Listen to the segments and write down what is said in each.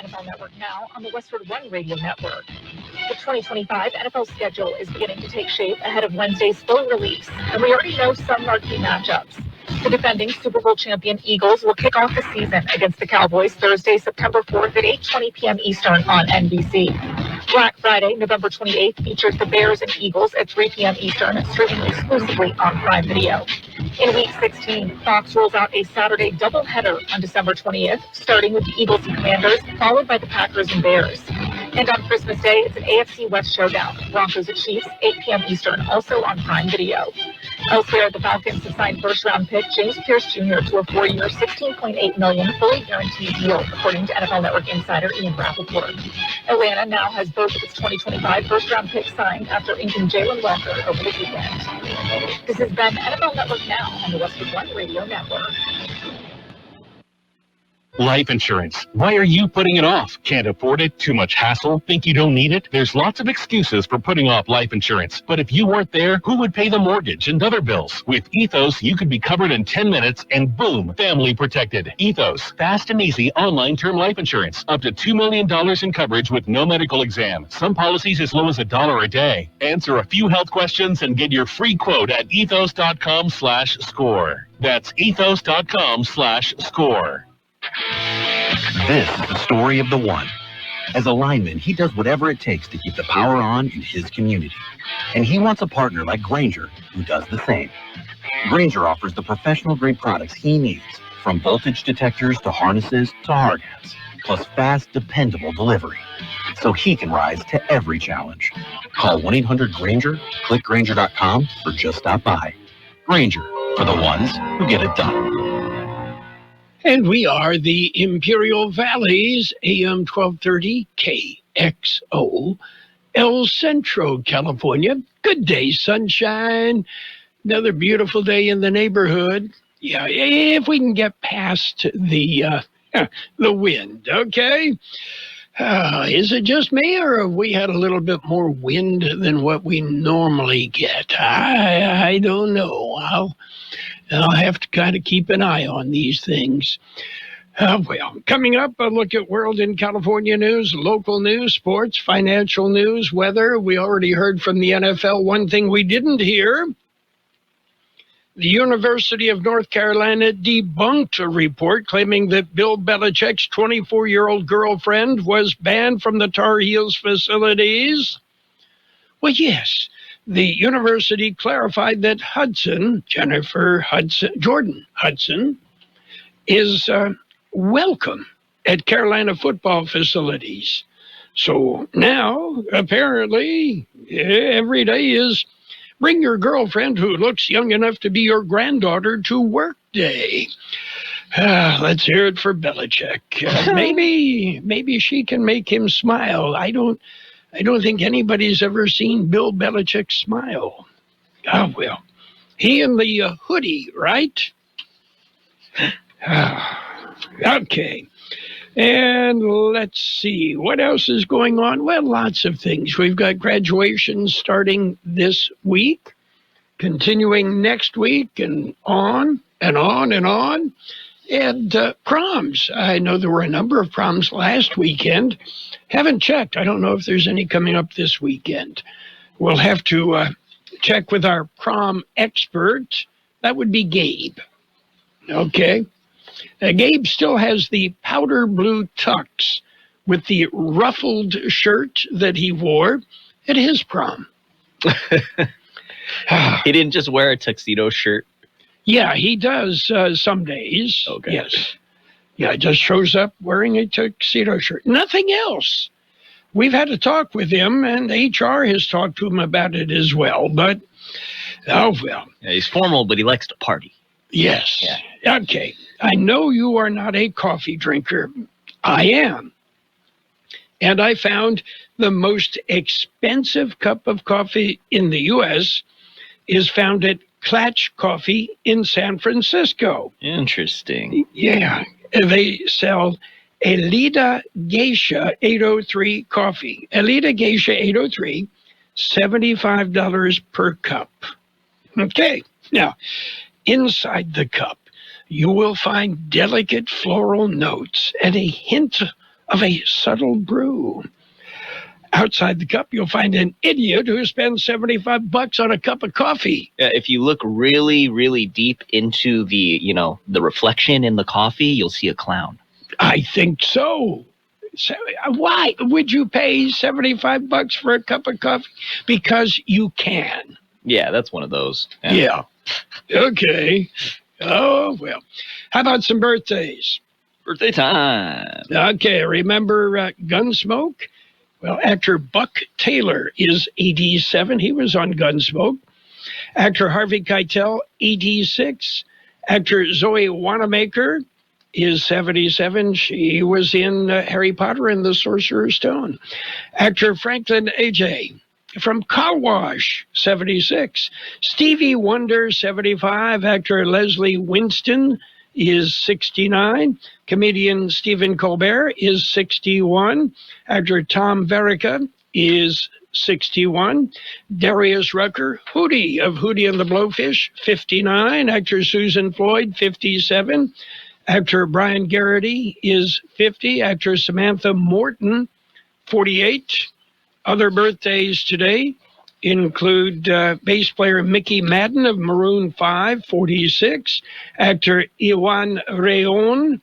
NFL Network now on the Westward One Radio Network. The 2025 NFL schedule is beginning to take shape ahead of Wednesday's full release, and we already know some marquee matchups. The defending Super Bowl champion Eagles will kick off the season against the Cowboys Thursday, September 4th at 8:20 p.m. Eastern on NBC. Black Friday, November 28th, features the Bears and Eagles at 3 p.m. Eastern, streaming exclusively on Prime Video. In Week 16, Fox rolls out a Saturday doubleheader on December 20th, starting with the Eagles and Commanders, followed by the Packers and Bears. And on Christmas Day, it's an AFC West showdown, Broncos at Chiefs, 8 p.m. Eastern, also on Prime Video. Elsewhere, the Falcons have signed first-round pick James Pierce Jr. to a 4-year, $16.8 million fully guaranteed deal, according to NFL Network insider Ian Rappaport. Atlanta now has both of its 2025 first-round picks signed after inking Jalen Walker over the weekend. This has been NFL Network Now on the Westwood One Radio Network. Life insurance. Why are you putting it off? Can't afford it? Too much hassle? Think you don't need it? There's lots of excuses for putting off life insurance. But if you weren't there, who would pay the mortgage and other bills? With Ethos, you could be covered in 10 minutes and boom, family protected. Ethos, fast and easy online term life insurance. Up to $2 million in coverage with no medical exam. Some policies as low as $1 a day. Answer a few health questions and get your free quote at ethos.com/score. That's ethos.com/score. This is the story of the one. As a lineman, he does whatever it takes to keep the power on in his community. And he wants a partner like Grainger who does the same. Grainger offers the professional-grade products he needs, from voltage detectors to harnesses to hard hats, plus fast, dependable delivery, so he can rise to every challenge. Call 1-800-GRAINGER, click Grainger.com, or just stop by. Grainger, for the ones who get it done. And we are the Imperial Valley's AM 1230 KXO, El Centro, California. Good day, sunshine. Another beautiful day in the neighborhood. Yeah, if we can get past the wind, okay? Is it just me, or have we had a little bit more wind than what we normally get? I don't know. I'll have to kind of keep an eye on these things. Well, coming up, a look at World in California news, local news, sports, financial news, weather. We already heard from the NFL. One thing we didn't hear, the University of North Carolina debunked a report claiming that Bill Belichick's 24-year-old girlfriend was banned from the Tar Heels facilities. Well, yes. The university clarified that Jordan Hudson, is welcome at Carolina football facilities. So now, apparently, every day is bring your girlfriend who looks young enough to be your granddaughter to work day. Let's hear it for Belichick. Maybe she can make him smile. I don't think anybody's ever seen Bill Belichick smile. Oh, well. He and the hoodie, right? Okay. And let's see. What else is going on? Well, lots of things. We've got graduations starting this week, continuing next week, and on and on and on. And proms. I know there were a number of proms last weekend. Haven't checked. I don't know if there's any coming up this weekend. We'll have to check with our prom expert. That would be Gabe. Okay. Gabe still has the powder blue tux with the ruffled shirt that he wore at his prom. He didn't just wear a tuxedo shirt. Yeah, he does some days. Okay. Yes. Yeah, just shows up wearing a tuxedo shirt. Nothing else. We've had to talk with him, and HR has talked to him about it as well. But, oh, well. Yeah, he's formal, but he likes to party. Yes. Yeah. Okay. I know you are not a coffee drinker. I am. And I found the most expensive cup of coffee in the U.S. is found at Klatch Coffee in San Francisco. Interesting. Yeah. They sell Elida Geisha 803 coffee. Elida Geisha 803, $75 per cup. Okay. Now, inside the cup, you will find delicate floral notes and a hint of a subtle brew. Outside the cup, you'll find an idiot who spends $75 on a cup of coffee. If you look really, really deep into the reflection in the coffee, you'll see a clown. I think so. Why would you pay $75 for a cup of coffee? Because you can. Yeah, that's one of those. Yeah. Okay. Oh, well. How about some birthdays? Birthday time. Okay, remember Gunsmoke? Well, actor Buck Taylor is 87. He was on Gunsmoke. Actor Harvey Keitel, 86. Actor Zoe Wanamaker is 77. She was in Harry Potter and the Sorcerer's Stone. Actor Franklin A.J. from Car Wash, 76. Stevie Wonder, 75. Actor Leslie Winston is 69. Comedian Stephen Colbert is 61. Actor Tom Verica is 61. Darius Rucker, Hootie of Hootie and the Blowfish, 59. Actor Susan Floyd, 57. Actor Brian Garrity is 50. Actor Samantha Morton, 48. Other birthdays today include bass player Mickey Madden of Maroon 5, 46. Actor Iwan Rayon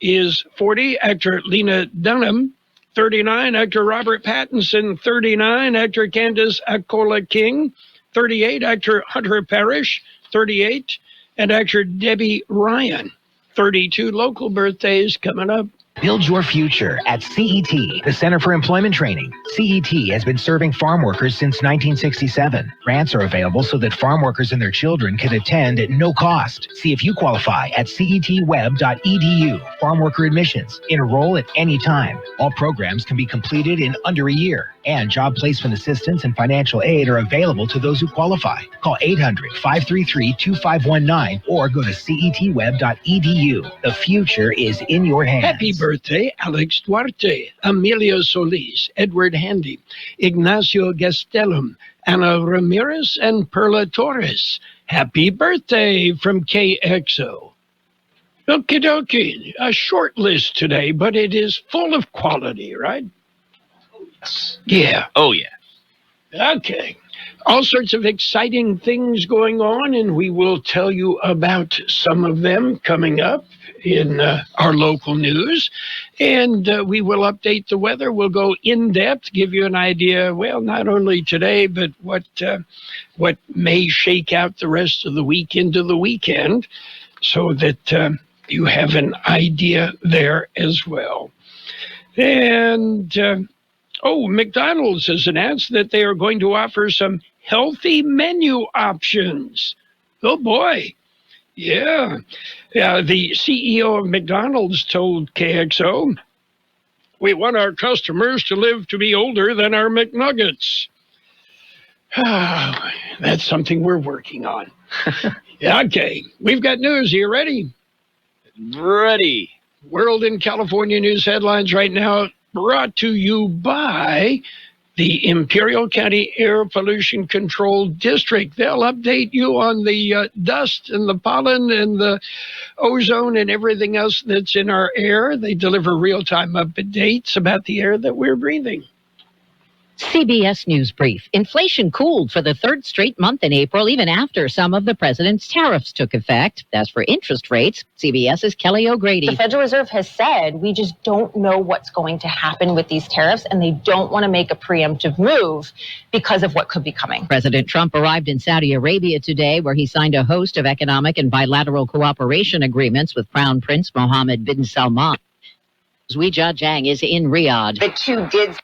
is 40. Actor Lena Dunham, 39. Actor Robert Pattinson, 39. Actor Candace Akola King, 38. Actor Hunter Parrish, 38. And actor Debbie Ryan, 32. Local birthdays coming up. Build your future at CET, the Center for Employment Training. CET has been serving farm workers since 1967. Grants are available so that farm workers and their children can attend at no cost. See if you qualify at cetweb.edu. Farm worker admissions. Enroll at any time. All programs can be completed in under a year. And job placement assistance and financial aid are available to those who qualify. Call 800-533-2519 or go to cetweb.edu. The future is in your hands. Happy birthday, Alex Duarte, Amelia Solis, Edward Handy, Ignacio Gastelum, Ana Ramirez, and Perla Torres. Happy birthday from Kxo. Okie dokie. A short list today, but it is full of quality, right? Yeah. Oh, yeah. Okay. All sorts of exciting things going on, and we will tell you about some of them coming up in our local news. And we will update the weather. We'll go in depth, give you an idea, well, not only today, but what may shake out the rest of the week into the weekend, so that you have an idea there as well. And McDonald's has announced that they are going to offer some healthy menu options. Oh, boy. Yeah. The CEO of McDonald's told KXO, "We want our customers to live to be older than our McNuggets." That's something we're working on. Okay. We've got news. Are you ready? Ready. World and California news headlines right now, brought to you by the Imperial County Air Pollution Control District. They'll update you on the dust and the pollen and the ozone and everything else that's in our air. They deliver real-time updates about the air that we're breathing. CBS News Brief. Inflation cooled for the third straight month in April, even after some of the president's tariffs took effect. As for interest rates, CBS's Kelly O'Grady. The Federal Reserve has said we just don't know what's going to happen with these tariffs, and they don't want to make a preemptive move because of what could be coming. President Trump arrived in Saudi Arabia today, where he signed a host of economic and bilateral cooperation agreements with Crown Prince Mohammed bin Salman. Weijia Jiang is in Riyadh. The two did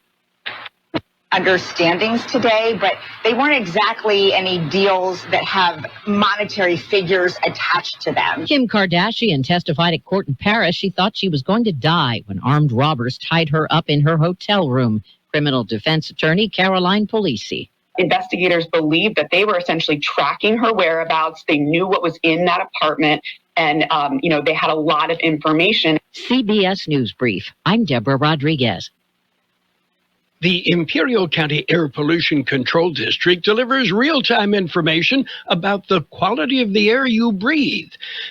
understandings today, but they weren't exactly any deals that have monetary figures attached to them. Kim Kardashian testified at court in Paris. She thought she was going to die when armed robbers tied her up in her hotel room. Criminal defense attorney Caroline Polisi. Investigators believed that they were essentially tracking her whereabouts. They knew what was in that apartment, and they had a lot of information. CBS News Brief. I'm Deborah Rodriguez. The Imperial County Air Pollution Control District delivers real-time information about the quality of the air you breathe.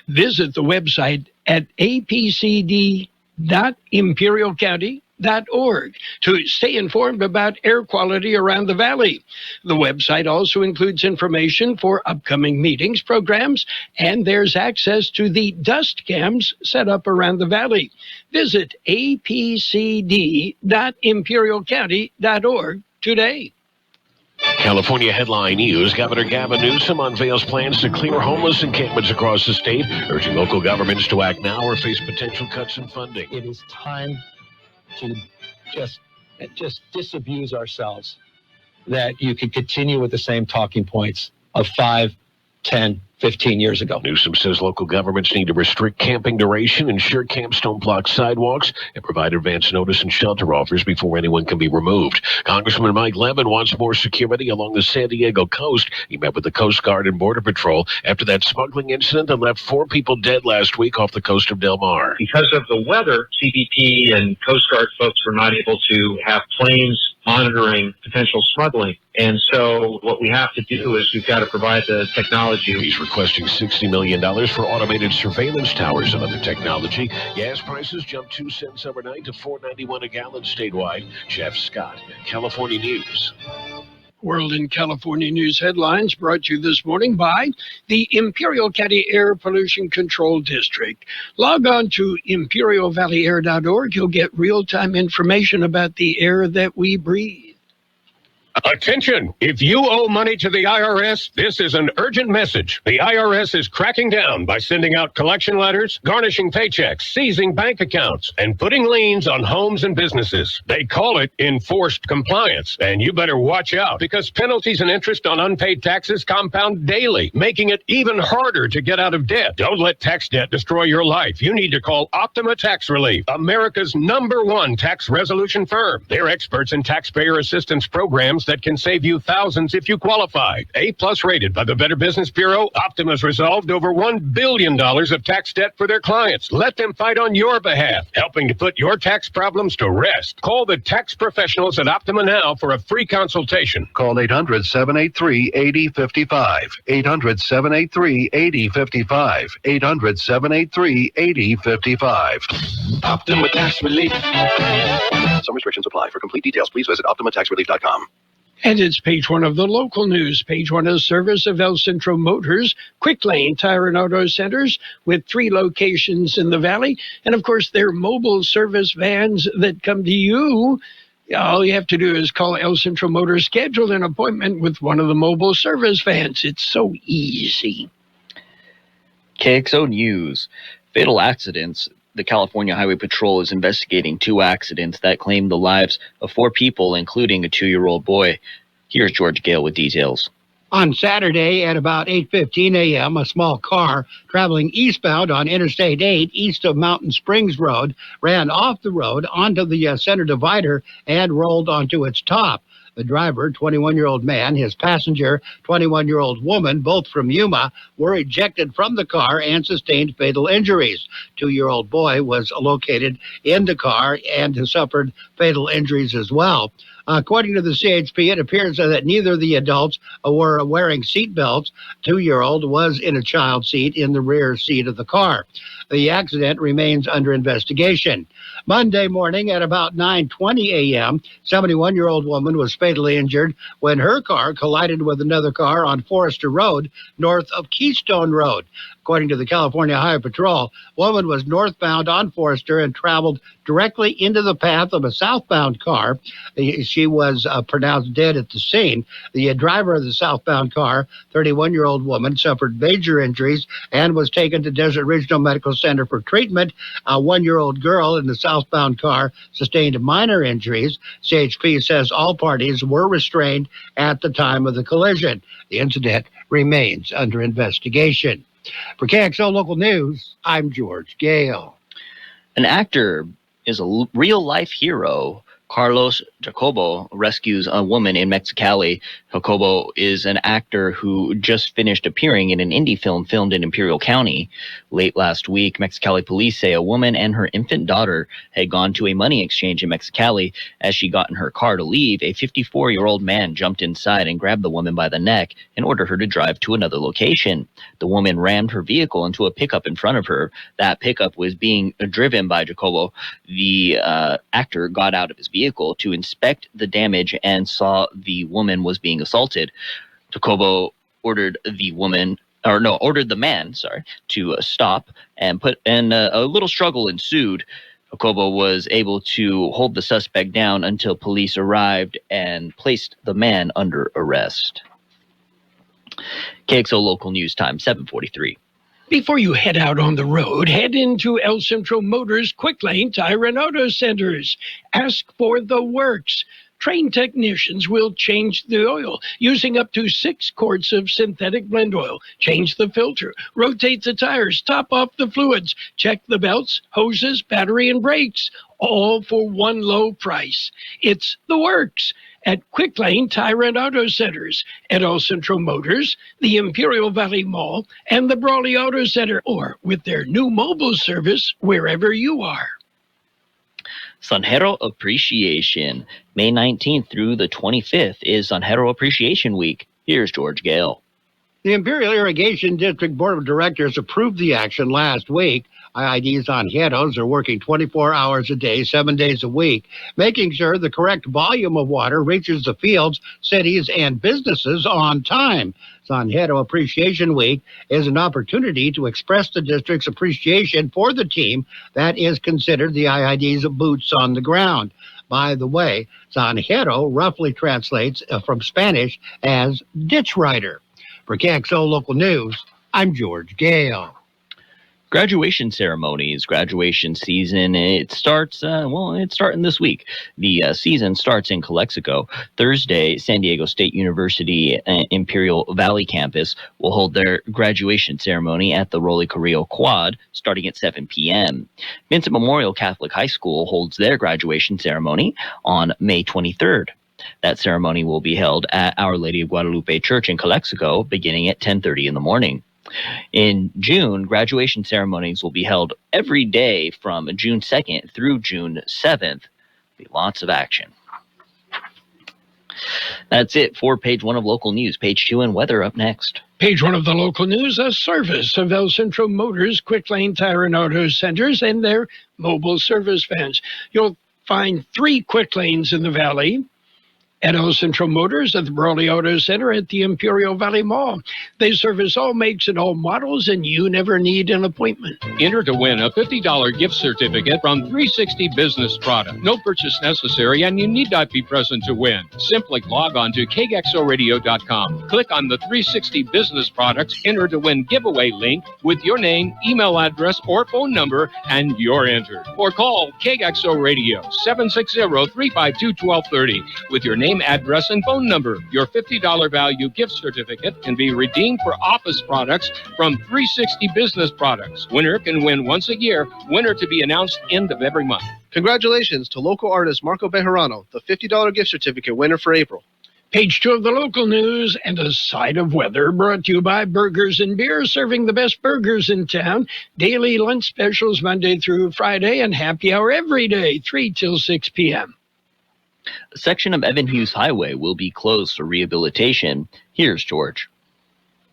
Visit the website at apcd.imperialcounty.gov. to stay informed about air quality around the valley. The website also includes information for upcoming meetings, programs, and there's access to the dust cams set up around the valley. Visit apcd.imperialcounty.org today. California headline news. Governor Gavin Newsom unveils plans to clear homeless encampments across the state, urging local governments to act now or face potential cuts in funding. It is time to just disabuse ourselves that you could continue with the same talking points of 5, 10, 15 years ago. Newsom says local governments need to restrict camping duration, ensure camps don't block sidewalks, and provide advance notice and shelter offers before anyone can be removed. Congressman Mike Levin wants more security along the San Diego coast. He met with the Coast Guard and Border Patrol after that smuggling incident that left 4 people dead last week off the coast of Del Mar. Because of the weather, CBP and Coast Guard folks were not able to have planes monitoring potential smuggling. And so what we have to do is we've got to provide the technology. He's requesting $60 million for automated surveillance towers and other technology. Gas prices jumped 2 cents overnight to $4.91 a gallon statewide. Jeff Scott, California News. World and California News headlines brought to you this morning by the Imperial County Air Pollution Control District. Log on to imperialvalleyair.org. You'll get real-time information about the air that we breathe. Attention! If you owe money to the IRS, this is an urgent message. The IRS is cracking down by sending out collection letters, garnishing paychecks, seizing bank accounts, and putting liens on homes and businesses. They call it enforced compliance, and you better watch out because penalties and interest on unpaid taxes compound daily, making it even harder to get out of debt. Don't let tax debt destroy your life. You need to call Optima Tax Relief, America's #1 tax resolution firm. They're experts in taxpayer assistance programs that can save you thousands if you qualify. A+ rated by the Better Business Bureau, Optima's resolved over $1 billion of tax debt for their clients. Let them fight on your behalf, helping to put your tax problems to rest. Call the tax professionals at Optima now for a free consultation. Call 800-783-8055. 800-783-8055. 800-783-8055. Optima Tax Relief. Some restrictions apply. For complete details, please visit OptimaTaxRelief.com. And it's page 1 of the local news. Page 1 is service of El Centro Motors, Quick Lane Tire and Auto Centers with 3 locations in the valley. And, of course, they're mobile service vans that come to you. All you have to do is call El Centro Motors, schedule an appointment with one of the mobile service vans. It's so easy. Kxo News. Fatal accidents. The California Highway Patrol is investigating 2 accidents that claimed the lives of 4 people, including a 2-year-old boy. Here's George Gale with details. On Saturday at about 8:15 a.m., a small car traveling eastbound on Interstate 8 east of Mountain Springs Road ran off the road onto the center divider and rolled onto its top. The driver, 21-year-old man, his passenger, 21-year-old woman, both from Yuma, were ejected from the car and sustained fatal injuries. 2-year-old boy was located in the car and has suffered fatal injuries as well. According to the CHP, it appears that neither of the adults were wearing seat belts. 2-year-old was in a child seat in the rear seat of the car. The accident remains under investigation. Monday morning at about 9:20 a.m., 71-year-old woman was fatally injured when her car collided with another car on Forester Road, north of Keystone Road. According to the California Highway Patrol, woman was northbound on Forester and traveled directly into the path of a southbound car. She was pronounced dead at the scene. The driver of the southbound car, 31-year-old woman, suffered major injuries and was taken to Desert Regional Medical Center for treatment. A 1-year-old girl in the southbound car sustained minor injuries. CHP says all parties were restrained at the time of the collision. The incident remains under investigation. For KXO Local News, I'm George Gale. An actor is a real-life hero Carlos Jacobo rescues a woman in Mexicali. Jacobo is an actor who just finished appearing in an indie film filmed in Imperial County. Late last week, Mexicali police say a woman and her infant daughter had gone to a money exchange in Mexicali. As she got in her car to leave, a 54-year-old man jumped inside and grabbed the woman by the neck and ordered her to drive to another location. The woman rammed her vehicle into a pickup in front of her. That pickup was being driven by Jacobo. The actor got out of his vehicle to inspect the damage and saw the woman was being assaulted. Jacobo ordered the man, to stop and a little struggle ensued. Jacobo was able to hold the suspect down until police arrived and placed the man under arrest. KXO Local News Time, 7:43. Before you head out on the road, head into El Centro Motors Quick Lane Tire and Auto Centers. Ask for the works. Trained technicians will change the oil using up to 6 quarts of synthetic blend oil. Change the filter, rotate the tires, top off the fluids, check the belts, hoses, battery, and brakes, all for one low price. It's the works at Quick Lane Tire and Auto Centers, at El Centro Motors, the Imperial Valley Mall, and the Brawley Auto Center, or with their new mobile service wherever you are. Sanjero Appreciation. May 19th through the 25th is Sanjero Appreciation Week. Here's George Gale. The Imperial Irrigation District Board of Directors approved the action last week. IIDs on Sanjeros are working 24 hours a day, 7 days a week, making sure the correct volume of water reaches the fields, cities, and businesses on time. Sanjero Appreciation Week is an opportunity to express the district's appreciation for the team that is considered the IID's boots on the ground. By the way, Sanjero roughly translates from Spanish as ditch rider. For KXO Local News, I'm George Gale. Graduation ceremonies, graduation season, it's starting this week. The season starts in Calexico. Thursday, San Diego State University Imperial Valley campus will hold their graduation ceremony at the Rolly Carrillo Quad starting at 7 p.m. Vincent Memorial Catholic High School holds their graduation ceremony on May 23rd. That ceremony will be held at Our Lady of Guadalupe Church in Calexico beginning at 10:30 in the morning. In June, graduation ceremonies will be held every day from June 2nd through June 7th. Be lots of action. That's it for page 1 of local news. Page 2 and weather up next. Page 1 of the local news, a service of El Centro Motors Quick Lane Tire and Auto Centers and their mobile service vans. You'll find 3 quick lanes in the valley. At El Centro Motors, at the Brawley Auto Center, at the Imperial Valley Mall. They service all makes and all models, and you never need an appointment. Enter to win a $50 gift certificate from 360 Business Product. No purchase necessary, and you need not be present to win. Simply log on to kxoradio.com. Click on the 360 Business Products Enter to Win giveaway link with your name, email address, or phone number, and you're entered. Or call KXO Radio 760-352-1230 with your name, address, and phone number. Your $50 value gift certificate can be redeemed for office products from 360 Business Products. Winner can win once a year. Winner to be announced end of every month. Congratulations to local artist Marco Bejarano, the $50 gift certificate winner for April. Page 2 of the local news and a side of weather brought to you by Burgers and Beer, serving the best burgers in town. Daily lunch specials Monday through Friday and happy hour every day, 3 till 6 p.m. A section of Evan Hughes Highway will be closed for rehabilitation. Here's George.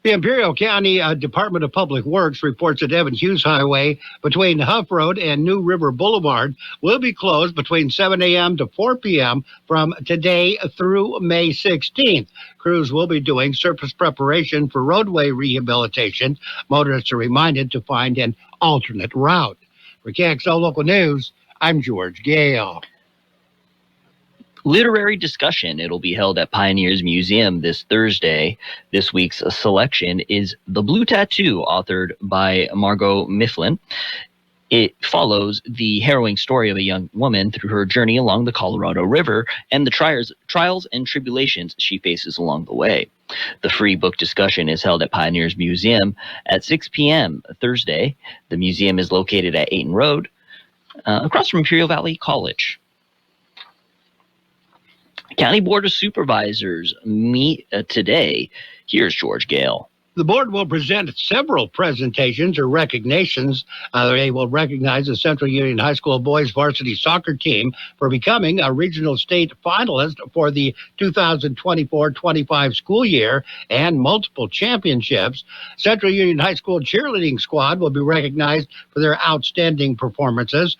The Imperial County Department of Public Works reports that Evan Hughes Highway between Huff Road and New River Boulevard will be closed between 7 a.m. to 4 p.m. from today through May 16th. Crews will be doing surface preparation for roadway rehabilitation. Motorists are reminded to find an alternate route. For KXO Local News, I'm George Gale. Literary discussion. It'll be held at Pioneers Museum this Thursday. This week's selection is The Blue Tattoo, authored by Margot Mifflin. It follows the harrowing story of a young woman through her journey along the Colorado River and the trials and tribulations she faces along the way. The free book discussion is held at Pioneers Museum at 6 p.m. Thursday. The museum is located at Ayton Road, across from Imperial Valley College. County Board of Supervisors meet today. Here's George Gale. The board will present several presentations or recognitions. They will recognize the Central Union High School boys varsity soccer team for becoming a regional state finalist for the 2024-25 school year and multiple championships. Central Union High School cheerleading squad will be recognized for their outstanding performances.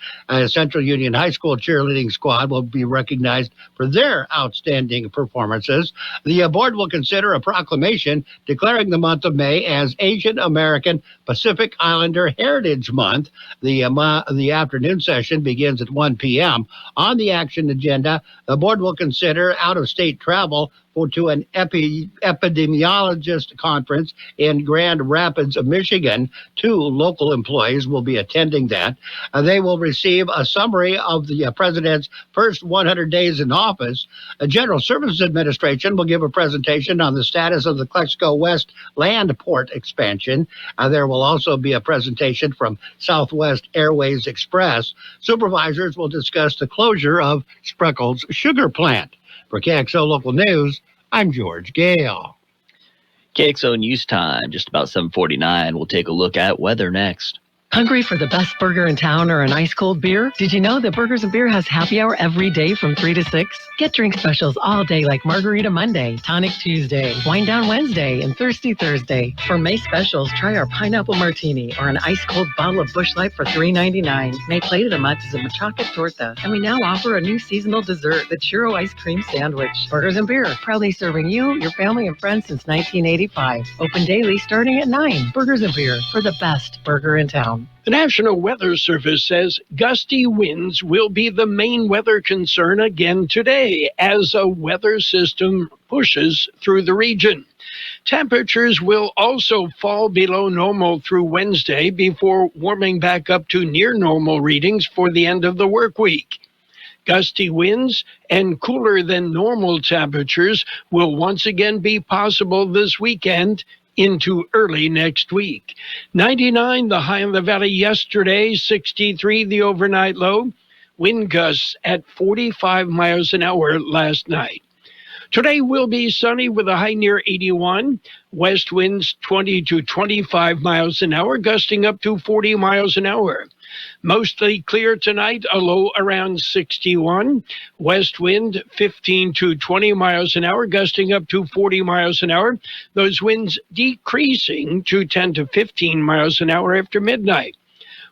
Central Union High School cheerleading squad will be recognized for their outstanding performances. The board will consider a proclamation declaring the month of May as Asian American Pacific Islander Heritage Month. The afternoon session begins at 1 p.m. On the action agenda, the board will consider out-of-state travel to an epidemiologist conference in Grand Rapids, Michigan. 2 local employees will be attending that. They will receive a summary of the president's first 100 days in office. The General Services Administration will give a presentation on the status of the Kxo West land port expansion. There will also be a presentation from Southwest Airways Express. Supervisors will discuss the closure of Spreckles Sugar Plant. For KXO Local News, I'm George Gale. KXO News Time, just about 7:49. We'll take a look at weather next. Hungry for the best burger in town or an ice-cold beer? Did you know that Burgers & Beer has happy hour every day from 3 to 6? Get drink specials all day like Margarita Monday, Tonic Tuesday, Wind Down Wednesday, and Thirsty Thursday. For May specials, try our Pineapple Martini or an ice-cold bottle of Busch Light for $3.99. May plate of the month is a machaca torta. And we now offer a new seasonal dessert, the Churro Ice Cream Sandwich. Burgers & Beer, proudly serving you, your family, and friends since 1985. Open daily starting at 9. Burgers & Beer, for the best burger in town. The National Weather Service says gusty winds will be the main weather concern again today as a weather system pushes through the region. Temperatures will also fall below normal through Wednesday before warming back up to near normal readings for the end of the work week. Gusty winds and cooler than normal temperatures will once again be possible this weekend into early next week. 99 the high in the valley yesterday, 63 the overnight low, wind gusts at 45 miles an hour last night. Today will be sunny with a high near 81, west winds 20 to 25 miles an hour, gusting up to 40 miles an hour. Mostly clear tonight, a low around 61. West wind 15 to 20 miles an hour, gusting up to 40 miles an hour. Those winds decreasing to 10 to 15 miles an hour after midnight.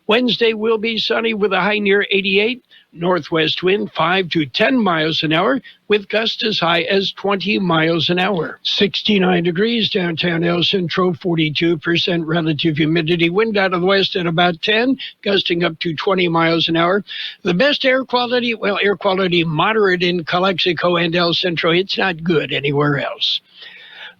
Wednesday will be sunny with a high near 88. Northwest wind 5 to 10 miles an hour with gusts as high as 20 miles an hour. 69 degrees downtown El Centro, 42% relative humidity. Wind out of the west at about 10, gusting up to 20 miles an hour. The best air quality, air quality moderate in Calexico and El Centro. It's not good anywhere else.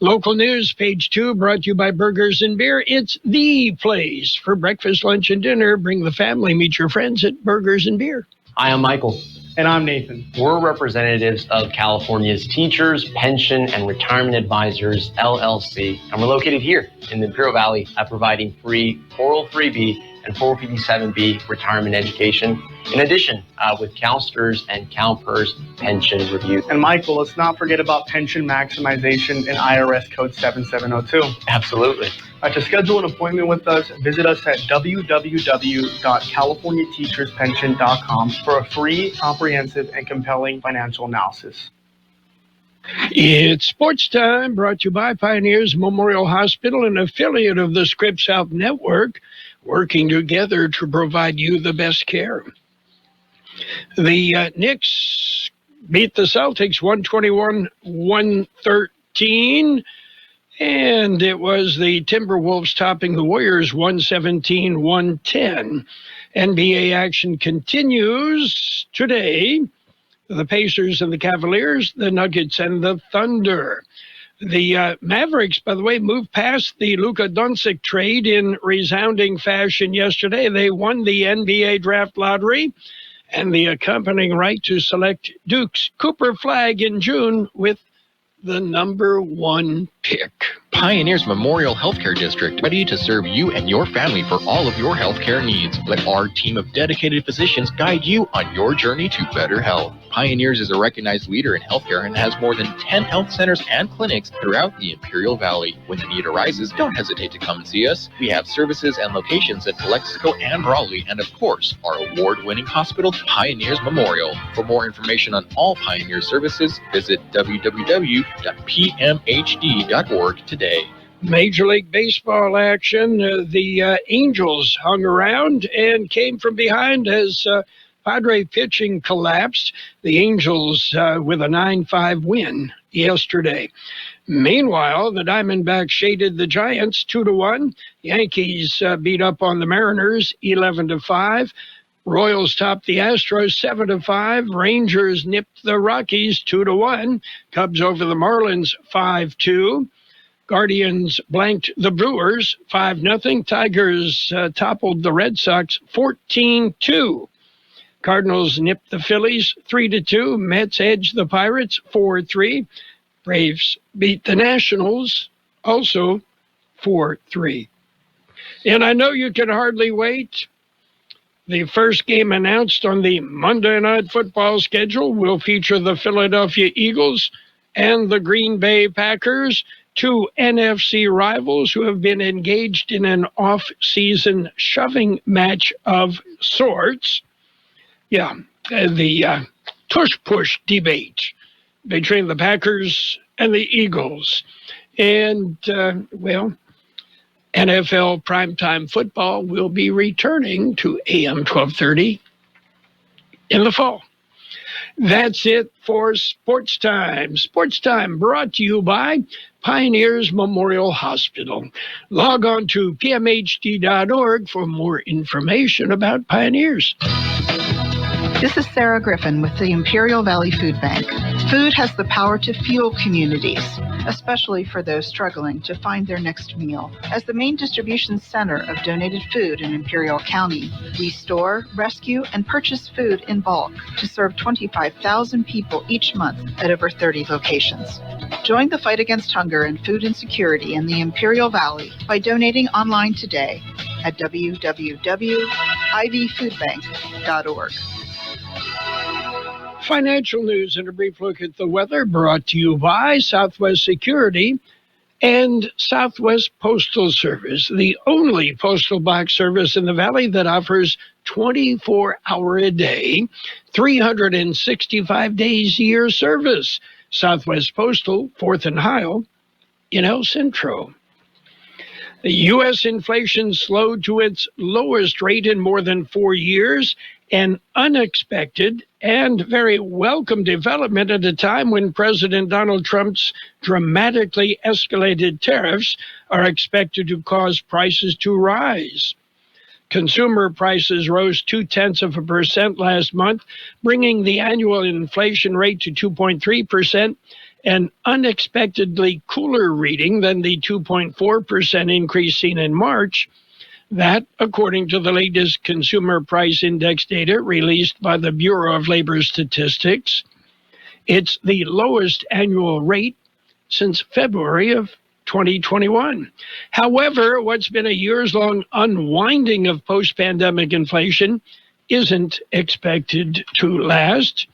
Local news, page 2, brought to you by Burgers & Beer. It's the place for breakfast, lunch, and dinner. Bring the family, meet your friends at Burgers & Beer. Hi, I'm Michael. And I'm Nathan. We're representatives of California's Teachers, Pension, and Retirement Advisors, LLC. And we're located here in the Imperial Valley providing free 403B and 457B retirement education. In addition, with CalSTRS and CalPERS pension review. And Michael, let's not forget about pension maximization and IRS code 7702. Absolutely. To schedule an appointment with us, visit us at www.californiateacherspension.com for a free, comprehensive, and compelling financial analysis. It's sports time, brought to you by Pioneers Memorial Hospital, an affiliate of the Scripps Health Network, working together to provide you the best care. The Knicks beat the Celtics 121-113, and it was the Timberwolves topping the Warriors 117-110. NBA action continues today. The Pacers and the Cavaliers, the Nuggets and the Thunder. The Mavericks, by the way, moved past the Luka Doncic trade in resounding fashion yesterday. They won the NBA draft lottery and the accompanying right to select Duke's Cooper Flagg in June with the number 1 pick. Pioneers Memorial Healthcare District, ready to serve you and your family for all of your healthcare needs. Let our team of dedicated physicians guide you on your journey to better health. Pioneers is a recognized leader in healthcare and has more than 10 health centers and clinics throughout the Imperial Valley. When the need arises, don't hesitate to come and see us. We have services and locations at Calexico and Raleigh, and of course, our award-winning hospital, Pioneers Memorial. For more information on all Pioneer services, visit www.pmhd.org today. Major League Baseball action. The Angels hung around and came from behind as Padre pitching collapsed. The Angels with a 9-5 win yesterday. Meanwhile, the Diamondbacks shaded the Giants 2-1. Yankees beat up on the Mariners 11-5. Royals topped the Astros 7-5. Rangers nipped the Rockies 2-1. Cubs over the Marlins 5-2. Guardians blanked the Brewers 5-0. Tigers toppled the Red Sox 14-2. Cardinals nipped the Phillies 3-2. Mets edged the Pirates 4-3. Braves beat the Nationals also 4-3. And I know you can hardly wait. The first game announced on the Monday Night Football schedule will feature the Philadelphia Eagles and the Green Bay Packers, two NFC rivals who have been engaged in an off-season shoving match of sorts. Yeah, the tush-push debate between the Packers and the Eagles. And, NFL primetime football will be returning to AM 1230 in the fall. That's it for Sports Time. Sports Time brought to you by Pioneers Memorial Hospital. Log on to pmhd.org for more information about Pioneers. This is Sarah Griffin with the Imperial Valley Food Bank. Food has the power to fuel communities, especially for those struggling to find their next meal. As the main distribution center of donated food in Imperial County, we store, rescue, and purchase food in bulk to serve 25,000 people each month at over 30 locations. Join the fight against hunger and food insecurity in the Imperial Valley by donating online today at www.ivfoodbank.org. Financial news and a brief look at the weather brought to you by Southwest Security and Southwest Postal Service, the only postal box service in the Valley that offers 24-hour-a-day, 365 days a year service. Southwest Postal, 4th and Heil, in El Centro. The U.S. inflation slowed to its lowest rate in more than 4 years, an unexpected and very welcome development at a time when President Donald Trump's dramatically escalated tariffs are expected to cause prices to rise. Consumer prices rose 0.2% last month, bringing the annual inflation rate to 2.3%, an unexpectedly cooler reading than the 2.4% increase seen in March. That, according to the latest Consumer Price Index data released by the Bureau of Labor Statistics. It's the lowest annual rate since February of 2021. However, what's been a years-long unwinding of post-pandemic inflation isn't expected to last.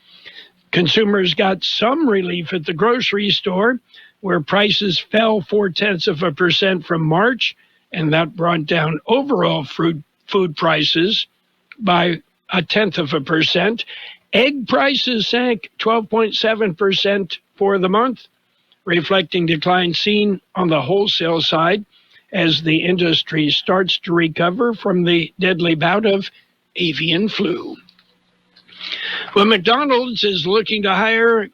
Consumers got some relief at the grocery store, where prices fell 0.4% from March, and that brought down overall food prices by 0.1%. Egg prices sank 12.7% for the month, reflecting declines seen on the wholesale side as the industry starts to recover from the deadly bout of avian flu. Well, McDonald's is looking to hire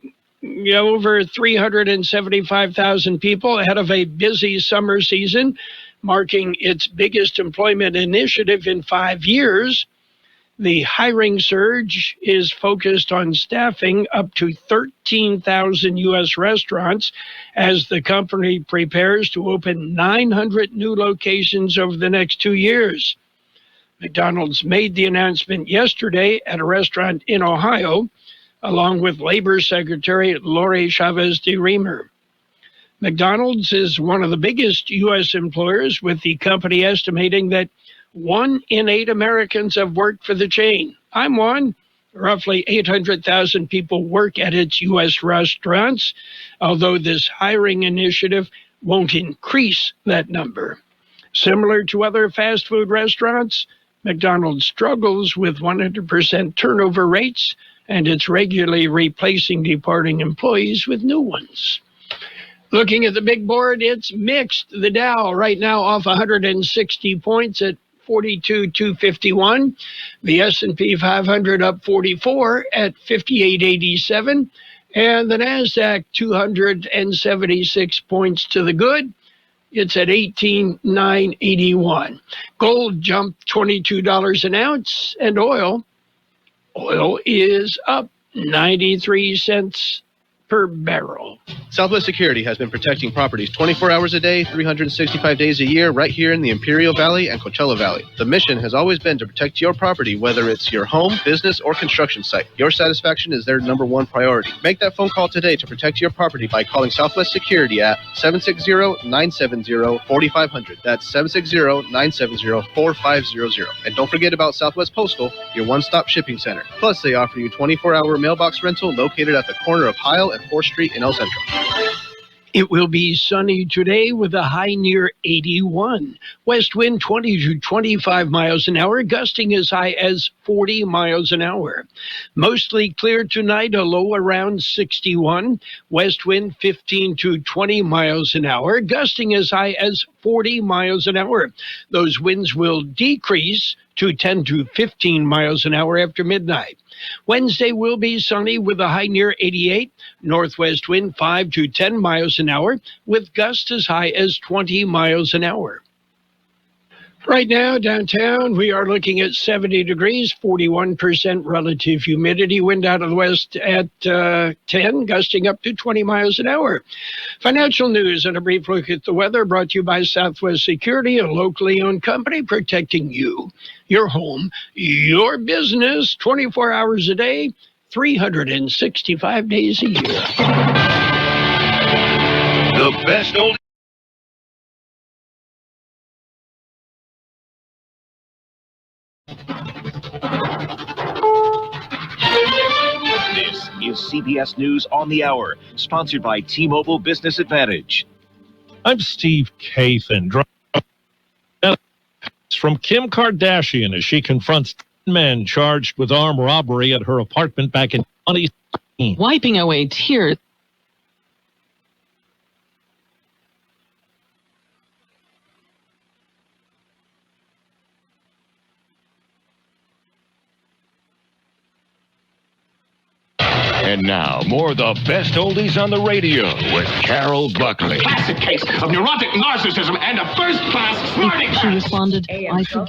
over 375,000 people ahead of a busy summer season, marking its biggest employment initiative in 5 years. The hiring surge is focused on staffing up to 13,000 U.S. restaurants as the company prepares to open 900 new locations over the next 2 years. McDonald's made the announcement yesterday at a restaurant in Ohio, along with Labor Secretary Lori Chavez de Reamer. McDonald's is one of the biggest U.S. employers, with the company estimating that 1 in 8 Americans have worked for the chain. I'm one. Roughly 800,000 people work at its U.S. restaurants, although this hiring initiative won't increase that number. Similar to other fast food restaurants, McDonald's struggles with 100% turnover rates, and it's regularly replacing departing employees with new ones. Looking at the big board, it's mixed. The Dow right now off 160 points at 42,251. The S&P 500 up 44 at 5887. And the NASDAQ 276 points to the good. It's at 18,981. Gold jumped $22 an ounce, and oil is up 93 cents per barrel. Southwest Security has been protecting properties 24 hours a day, 365 days a year, right here in the Imperial Valley and Coachella Valley. The mission has always been to protect your property, whether it's your home, business, or construction site. Your satisfaction is their number 1 priority. Make that phone call today to protect your property by calling Southwest Security at 760-970-4500. That's 760-970-4500. And don't forget about Southwest Postal, your one-stop shipping center. Plus, they offer you 24-hour mailbox rental located at the corner of Heil and 4th Street in El Centro. It will be sunny today with a high near 81. West wind 20 to 25 miles an hour, gusting as high as 40 miles an hour. Mostly clear tonight, a low around 61. West wind 15 to 20 miles an hour, gusting as high as 40 miles an hour. Those winds will decrease to 10 to 15 miles an hour after midnight. Wednesday will be sunny with a high near 88, northwest wind 5 to 10 miles an hour, with gusts as high as 20 miles an hour. Right now, downtown, we are looking at 70 degrees, 41% relative humidity, wind out of the west at 10, gusting up to 20 miles an hour. Financial news and a brief look at the weather brought to you by Southwest Security, a locally owned company protecting you, your home, your business, 24 hours a day, 365 days a year. The best old. This is CBS News on the Hour, sponsored by T-Mobile Business Advantage. I'm Steve Kathan. From Kim Kardashian as she confronts 10 men charged with armed robbery at her apartment back in 2016. Wiping away tears. And now, more of the best oldies on the radio with Carroll Buckley. Classic case of neurotic narcissism and a first-class smarting. She responded, I forgive.